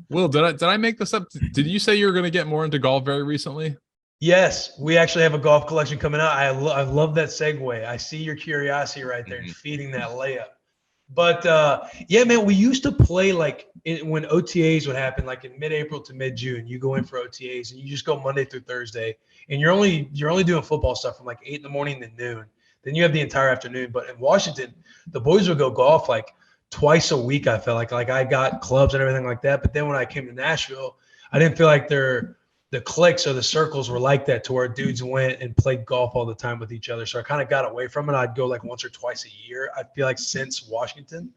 C: Will, did I make this up? Did you say you were going to get more into golf very recently?
B: Yes, we actually have a golf collection coming out. I love that segue. I see your curiosity right there and feeding that layup. But yeah, man, we used to play like when OTAs would happen, like in mid-April to mid-June. You go in for OTAs and you just go Monday through Thursday, and you're only doing football stuff from like 8 in the morning to noon. Then you have the entire afternoon. But in Washington, the boys would go golf like twice a week. I felt like I got clubs and everything like that. But then when I came to Nashville, I didn't feel like the cliques or the circles were like that, to where dudes went and played golf all the time with each other. So I kind of got away from it. I'd go like once or twice a year, I feel like, since Washington.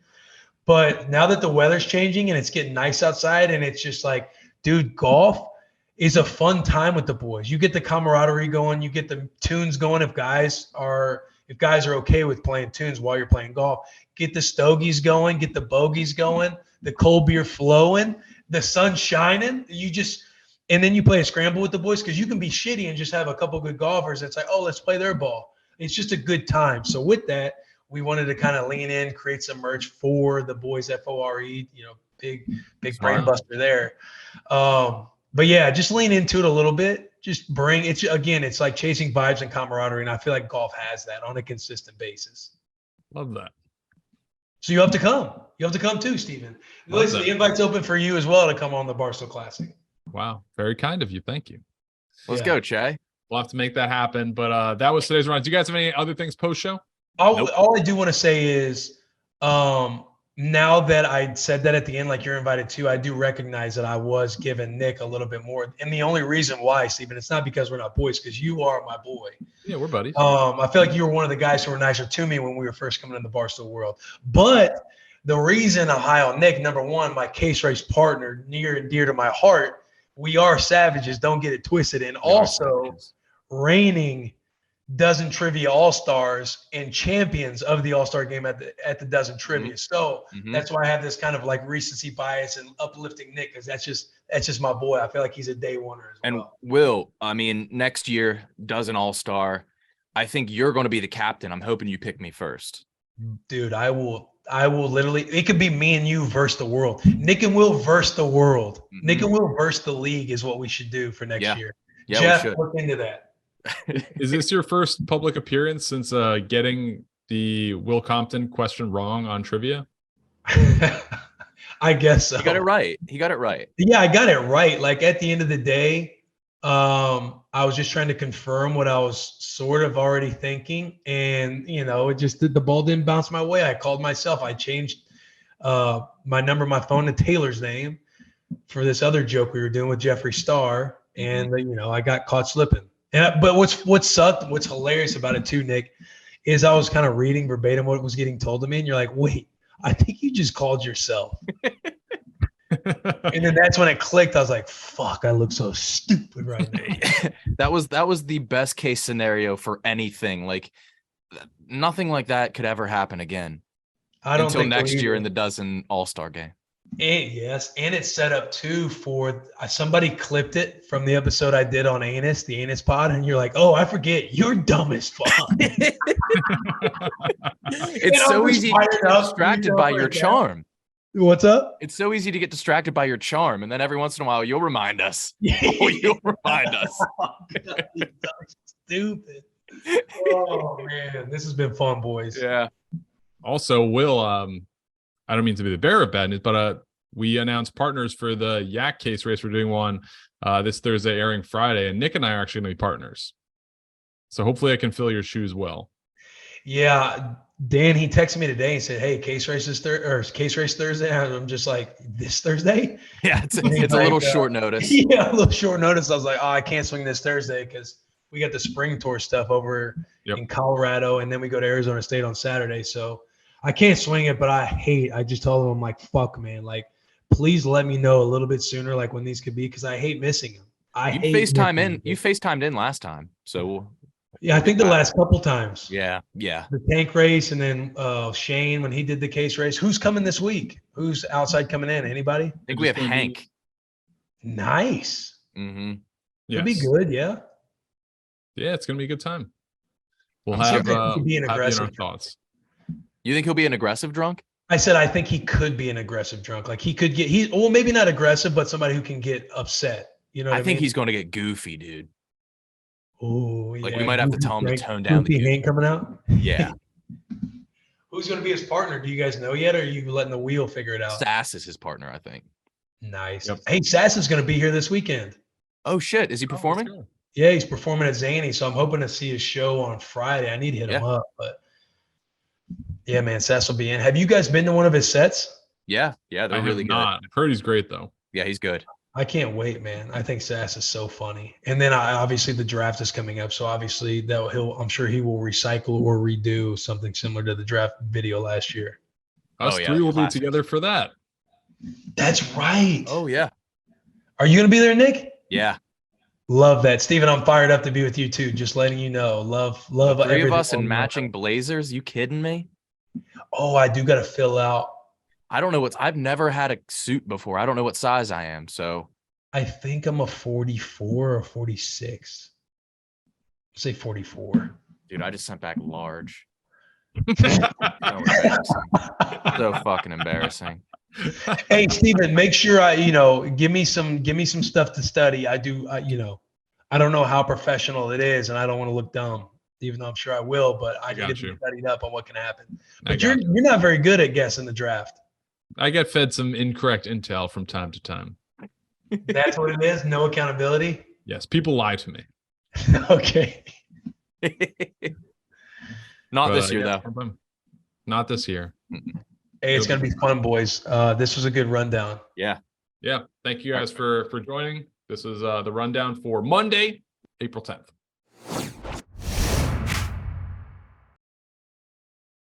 B: But now that the weather's changing and it's getting nice outside, and it's just like, dude, golf is a fun time with the boys. You get the camaraderie going, you get the tunes going if guys are okay with playing tunes while you're playing golf. Get the stogies going, get the bogeys going, the cold beer flowing, the sun shining. And then you play a scramble with the boys, because you can be shitty and just have a couple good golfers. It's like, oh, let's play their ball. It's just a good time. So with that, we wanted to kind of lean in, create some merch for the boys, FORE, big brain buster there. But yeah, just lean into it a little bit. Just bring it. Again, it's like chasing vibes and camaraderie. And I feel like golf has that on a consistent basis.
C: Love that.
B: So you have to come. You have to come too, Steven. Listen, the invite's open for you as well to come on the Barstool Classic.
C: Wow. Very kind of you. Thank you.
A: Let's go, Cheah.
C: We'll have to make that happen. But that was today's run. Do you guys have any other things post-show?
B: All I do want to say is now that I said that at the end, like you're invited to, I do recognize that I was giving Nick a little bit more. And the only reason why, Steven, it's not because we're not boys, because you are my boy.
C: Yeah, we're buddies.
B: I feel like you were one of the guys who were nicer to me when we were first coming in the Barstool world. But the reason I'm high on Nick, number one, my case race partner, near and dear to my heart, we are savages. Don't get it twisted. And also reigning Dozen Trivia All-Stars and champions of the All-Star game at the Dozen Trivia. So that's why I have this kind of like recency bias and uplifting Nick, because that's just my boy. I feel like he's a day oneer as well.
A: And Will, I mean, next year, Dozen All-Star, I think you're going to be the captain. I'm hoping you pick me first.
B: Dude, I will literally, it could be me and you versus the world. Nick and Will versus the world. Nick and Will versus the league is what we should do for next year.
A: Yeah,
B: Jeff,
A: we should
B: look into that.
C: Is this your first public appearance since getting the Will Compton question wrong on trivia?
B: I guess so.
A: He got it right.
B: Yeah, I got it right. Like at the end of the day, I was just trying to confirm what I was sort of already thinking. And, it just the ball didn't bounce my way. I called myself. I changed my number, my phone to Taylor's name for this other joke we were doing with Jeffree Star. And, I got caught slipping. But what sucked, what's hilarious about it too, Nick, is I was kind of reading verbatim what was getting told to me. And you're like, wait, I think you just called yourself. And then that's when it clicked. I was like, fuck, I look so stupid right now.
A: That was the best case scenario for anything. Like nothing like that could ever happen again.
B: I don't
A: until
B: think
A: next year in the Dozen All-Star game.
B: And and it's set up too for somebody clipped it from the episode I did on the Anus pod, and you're like, oh, I forget, you're dumb as fuck.
A: It's so easy to get distracted by your charm.
B: What's up?
A: It's so easy to get distracted by your charm, and then every once in a while you'll remind us. You'll remind us.
B: Stupid. Oh man, this has been fun, boys.
A: Yeah.
C: Also, Will, I don't mean to be the bearer of bad news, but we announced partners for the Yak case race. We're doing one this Thursday, airing Friday, and Nick and I are actually going to be partners. So hopefully I can fill your shoes well.
B: Yeah, Dan, he texted me today and said, "Hey, case race Thursday." I'm just like, "This Thursday?"
A: Yeah, it's a little short notice.
B: Yeah, a little short notice. I was like, "Oh, I can't swing this Thursday because we got the spring tour stuff over in Colorado, and then we go to Arizona State on Saturday." So I can't swing it, but I just told him, I'm like, fuck, man. Like, please let me know a little bit sooner, like when these could be, because I hate missing them.
A: You FaceTimed in last time. So
B: yeah, I think the last couple times.
A: Yeah.
B: The tank race, and then Shane when he did the case race. Who's coming this week? Who's outside coming in? Anybody?
A: I think we have Hank.
B: Nice.
A: Mm-hmm.
B: It'll be good, yeah.
C: Yeah, it's gonna be a good time. We'll
B: have
C: in our thoughts.
A: You think he'll be an aggressive drunk?
B: I said I think he could be an aggressive drunk. Like he could get maybe not aggressive, but somebody who can get upset. You know what I
A: think
B: mean?
A: he's going to get goofy, dude.
B: Oh, yeah.
A: Like we might have to tell him to tone down
B: the Hank coming out.
A: Yeah.
B: Who's going to be his partner? Do you guys know yet, or are you letting the wheel figure it out?
A: Sass is his partner, I think.
B: Nice. Yep. Hey, Sass is going to be here this weekend.
A: Oh shit! Is he performing?
B: Yeah, he's performing at Zany, so I'm hoping to see his show on Friday. I need to hit him up, but. Yeah, man, Sass will be in. Have you guys been to one of his sets?
A: Yeah, they're really good.
C: I've heard he's great though.
A: Yeah, he's good.
B: I can't wait, man. I think Sass is so funny. And then obviously the draft is coming up, so obviously I'm sure he will recycle or redo something similar to the draft video last year.
C: Us three will be together for that.
B: That's right.
A: Oh yeah.
B: Are you gonna be there, Nick?
A: Yeah.
B: Love that, Steven. I'm fired up to be with you too. Just letting you know. Love. The three
A: of us in matching blazers. You kidding me?
B: Oh, I do got to fill out.
A: I don't know I've never had a suit before. I don't know what size I am. So
B: I think I'm a 44 or 46. Say 44.
A: Dude, I just sent back large. So fucking embarrassing.
B: Hey, Steven, make sure give me some stuff to study. I don't know how professional it is, and I don't want to look dumb. even though I'm sure I will, but I can
C: got
B: get
C: you.
B: studied up on what can happen.
C: I
B: But
C: got
B: you're not very good at guessing the draft.
C: I get fed some incorrect intel from time to time.
B: That's what it is. No accountability.
C: Yes, people lie to me.
B: Okay.
A: Not
C: But,
A: this year,
C: yeah,
A: though.
C: Not this year.
B: Hey, it's going to be fun, boys. This was a good rundown.
A: Yeah.
C: Yeah. Thank you guys for joining. This is the rundown for Monday, April 10th.